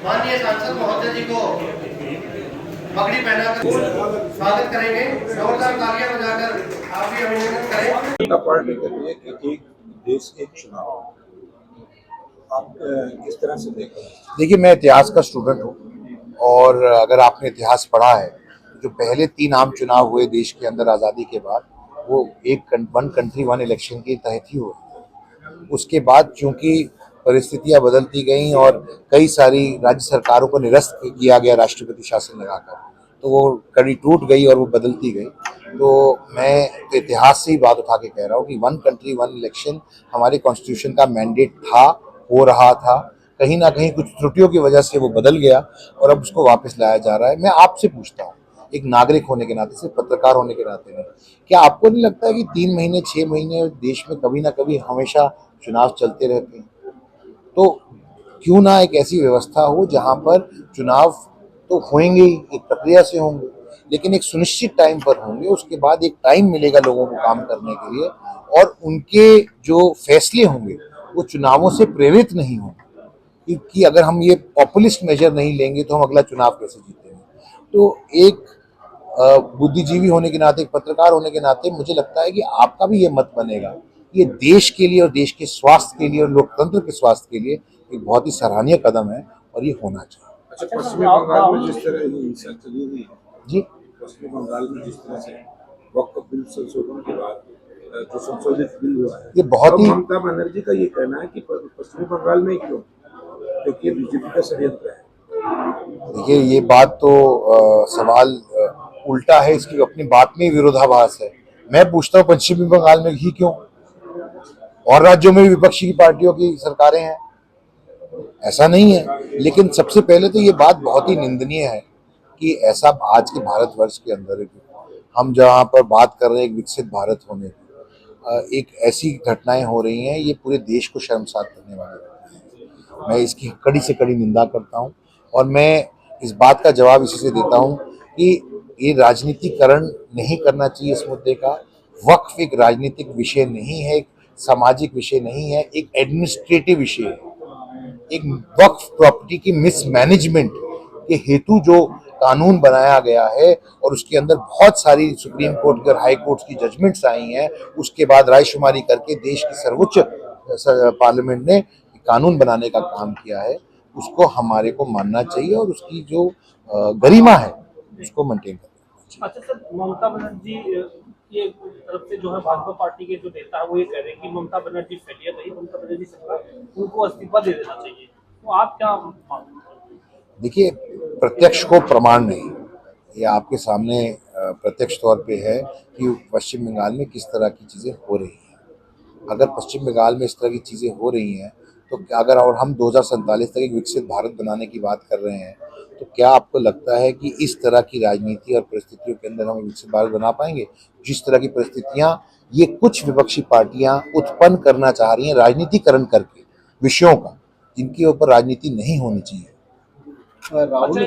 माननीय सांसद महोदय जी को पगड़ी पहनाकर स्वागत करेंगे। जोरदार तालियां बजाकर आप भी अभिनंदन करें। जनता पार्टी के लिए एक देश एक चुनाव, आप किस तरह से देख रहे हैं? देखिए, मैं इतिहास का स्टूडेंट हूँ और अगर आपने इतिहास पढ़ा है, जो पहले 3 आम चुनाव हुए देश के अंदर आज़ादी के बाद, वो वन कंट्री वन इलेक्शन के तहत ही हुए। उसके बाद चूंकि परिस्थितियां बदलती गईं और कई सारी राज्य सरकारों को निरस्त किया गया राष्ट्रपति शासन लगाकर, तो वो कड़ी टूट गई और वो बदलती गई। तो मैं तो इतिहास से ही बात उठा के कह रहा हूँ कि वन कंट्री वन इलेक्शन हमारे कॉन्स्टिट्यूशन का मैंडेट था, हो रहा था। कहीं ना कहीं कुछ त्रुटियों की वजह से वो बदल गया और अब उसको वापस लाया जा रहा है। मैं आपसे पूछता हूँ, एक नागरिक होने के नाते, सिर्फ पत्रकार होने के नाते नहीं, क्या आपको नहीं लगता है कि 3 महीने 6 महीने देश में कभी ना कभी हमेशा चुनाव चलते रहते हैं? तो क्यों ना एक ऐसी व्यवस्था हो जहां पर चुनाव तो होंगे ही, एक प्रक्रिया से होंगे, लेकिन एक सुनिश्चित टाइम पर होंगे। उसके बाद एक टाइम मिलेगा लोगों को काम करने के लिए और उनके जो फैसले होंगे वो चुनावों से प्रेरित नहीं होंगे। कि अगर हम ये पॉपुलिस्ट मेजर नहीं लेंगे तो हम अगला चुनाव कैसे जीतेंगे। तो एक बुद्धिजीवी होने के नाते, एक पत्रकार होने के नाते मुझे लगता है कि आपका भी ये मत बनेगा, ये देश के लिए और देश के स्वास्थ्य के लिए और लोकतंत्र के स्वास्थ्य के लिए एक बहुत ही सराहनीय कदम है और ये होना चाहिए। अच्छा, पश्चिमी बंगाल में जिस तरह की हिंसा चली हुई है जी, पश्चिमी बंगाल में जिस तरह से वक्फ बिल संशोधन के बाद जो संशोधित बिल हुआ है, ये बहुत ही, ममता बनर्जी का ये कहना है कि पश्चिमी बंगाल में क्यों, क्योंकि बीजेपी का षड्यंत्र है। देखिए ये बात तो सवाल उल्टा है, इसकी अपनी बात में ही विरोधाभास है। मैं पूछता हूँ पश्चिमी बंगाल में ही क्यों, और राज्यों में भी विपक्षी की पार्टियों की सरकारें हैं, ऐसा नहीं है। लेकिन सबसे पहले तो ये बात बहुत ही निंदनीय है कि ऐसा आज के भारतवर्ष के अंदर हम जहाँ पर बात कर रहे हैं एक विकसित भारत होने की, एक ऐसी घटनाएं हो रही हैं, ये पूरे देश को शर्मसार करने वाली घटनाएं हैं। मैं इसकी कड़ी से कड़ी निंदा करता हूँ और मैं इस बात का जवाब इसी से देता हूँ कि ये राजनीतिकरण नहीं करना चाहिए इस मुद्दे का। वक्फ एक राजनीतिक विषय नहीं है, एक सामाजिक विषय नहीं है, एक एडमिनिस्ट्रेटिव विषय है। एक वक्फ प्रॉपर्टी की मिसमैनेजमेंट के हेतु जो कानून बनाया गया है और उसके अंदर बहुत सारी सुप्रीम कोर्ट और हाई कोर्ट की जजमेंट्स आई हैं, उसके बाद रायशुमारी करके देश की सर्वोच्च पार्लियामेंट ने कानून बनाने का काम किया है, उसको हमारे को मानना चाहिए और उसकी जो गरिमा है उसको मेंटेन करना चाहिए। अच्छा सर, ममता बनर्जी की तरफ से जो है भाजपा पार्टी के जो नेता है वो ये कह रहे हैं कि ममता बनर्जी फेलियर रही, ममता बनर्जी सरकार, उनको इस्तीफा दे देना चाहिए। तो आप क्या मानते हैं? देखिए, प्रत्यक्ष को प्रमाण नहीं, ये आपके सामने प्रत्यक्ष तौर पे है कि पश्चिम बंगाल में किस तरह की चीज़ें हो रही हैं। अगर पश्चिम बंगाल में इस तरह की चीज़ें हो रही हैं तो अगर और हम 2047 तक एक विकसित भारत बनाने की बात कर रहे हैं, तो क्या आपको लगता है कि इस तरह की राजनीति और परिस्थितियों के अंदर हम विकसित भारत बना पाएंगे? जिस तरह की परिस्थितियां ये कुछ विपक्षी पार्टियां उत्पन्न करना चाह रही हैं राजनीतिकरण करके विषयों का, जिनके ऊपर राजनीति नहीं होनी चाहिए। राहुल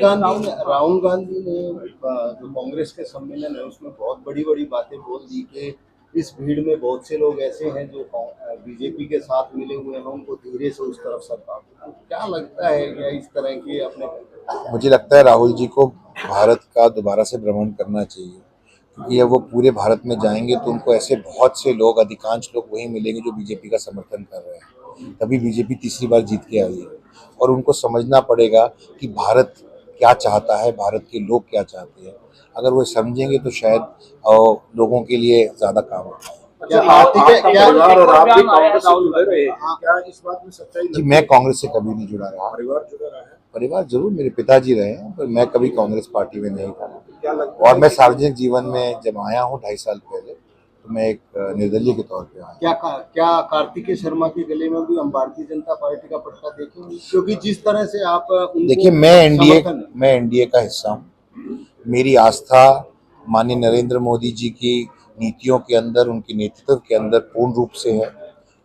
गांधी ने जो कांग्रेस के सम्मेलन है उसमें बहुत बड़ी बड़ी बातें बोल दी कि इस भीड़ में बहुत से लोग ऐसे हैं जो बीजेपी के साथ मिले हुए हैं, उनको धीरे से उस तरफ सरकार। क्या लगता है क्या इस तरह की अपने? मुझे लगता है राहुल जी को भारत का दोबारा से भ्रमण करना चाहिए, क्योंकि जब वो पूरे भारत में जाएंगे तो उनको ऐसे बहुत से लोग, अधिकांश लोग वही मिलेंगे जो बीजेपी का समर्थन कर रहे हैं। तभी बीजेपी तीसरी बार जीत के आई है और उनको समझना पड़ेगा कि भारत क्या चाहता है, भारत के लोग क्या चाहते हैं। अगर वो समझेंगे तो शायद लोगों के लिए ज़्यादा काम होगा। क्या पार्टी के परिवार और आप भी कांग्रेस से जुड़े रहे हैं, क्या इस बात में सच्चाई? जी, मैं कांग्रेस से कभी नहीं जुड़ा रहा। परिवार जुड़ा रहा है? परिवार जरूर, मेरे पिताजी रहे हैं, पर मैं कभी कांग्रेस पार्टी में नहीं था। क्या लगता है और मैं सार्वजनिक जीवन में जब आया हूँ 2.5 साल पहले, तो मैं एक निर्दलीय के तौर पे आया। क्या कार्तिकेय शर्मा के गले में भी हम भारतीय जनता पार्टी का पट्टा देखेंगे? क्योंकि जिस तरह से आप देखिए, मैं एनडीए का हिस्सा हूँ। मेरी आस्था माननीय नरेंद्र मोदी जी की नीतियों के अंदर, उनके नेतृत्व के अंदर पूर्ण रूप से है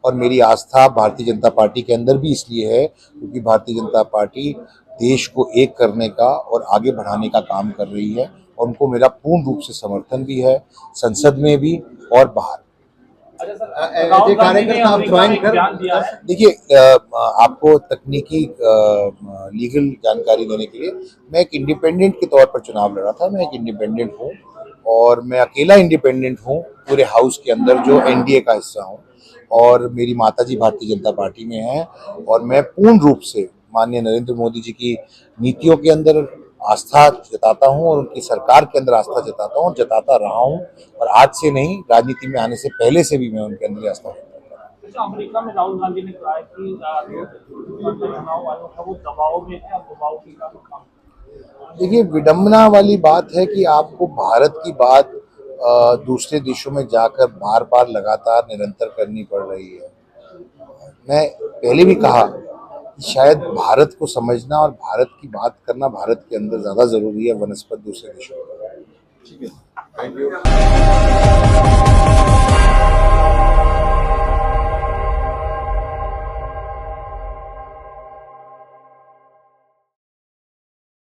और मेरी आस्था भारतीय जनता पार्टी के अंदर भी इसलिए है क्योंकि भारतीय जनता पार्टी देश को एक करने का और आगे बढ़ाने का काम कर रही है और उनको मेरा पूर्ण रूप से समर्थन भी है, संसद में भी और बाहर। अच्छा सर, एज राहुल ए गांधी ने कार्यकर्ता आप अमेरिका में ज्वाइन एक बयान दिया है। देखिए, आपको तकनीकी लीगल जानकारी देने के लिए, मैं एक इंडिपेंडेंट के तौर पर चुनाव लड़ा था। मैं एक इंडिपेंडेंट हूँ और मैं अकेला इंडिपेंडेंट हूँ पूरे हाउस के अंदर जो एनडीए का हिस्सा हूँ। और मेरी माताजी भारतीय जनता पार्टी में हैं और मैं पूर्ण रूप से माननीय नरेंद्र मोदी जी की नीतियों के अंदर आस्था जताता हूं और उनकी सरकार के अंदर आस्था जताता हूं, जताता रहा हूं। और आज से नहीं, राजनीति में आने से पहले से भी मैं उनके अंदर आस्था रखता हूं। अच्छा, अमेरिका में राहुल गांधी ने कहा है कि चुनाव आयोग है वो दबाव में है, दबाव की का काम। देखिए, विडंबना वाली बात है कि आपको भारत की बात दूसरे देशों में जाकर बार बार लगातार निरंतर करनी पड़ रही है। मैं पहले भी कहा कि शायद भारत को समझना और भारत की बात करना भारत के अंदर ज्यादा जरूरी है वनस्पत दूसरे देशों में। ठीक है, थैंक यू।